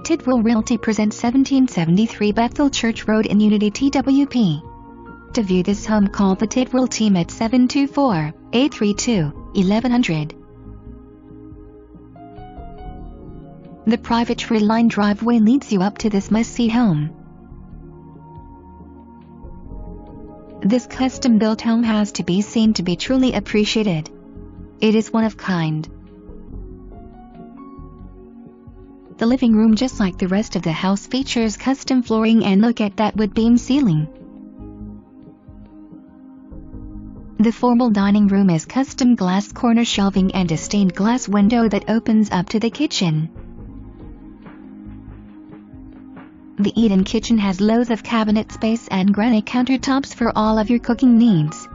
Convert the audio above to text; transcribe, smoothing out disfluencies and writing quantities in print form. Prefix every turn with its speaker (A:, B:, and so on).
A: Tidwell Realty presents 1773 Bethel Church Road in Unity, TWP. To view this home, call the Tidwell team at 724-832-1100. The private tree-lined driveway leads you up to this must-see home. This custom-built home has to be seen to be truly appreciated. It is one of kind. The living room, just like the rest of the house, features custom flooring and look at that wood beam ceiling. The formal dining room is custom glass corner shelving and a stained glass window that opens up to the kitchen. The eat-in kitchen has loads of cabinet space and granite countertops for all of your cooking needs.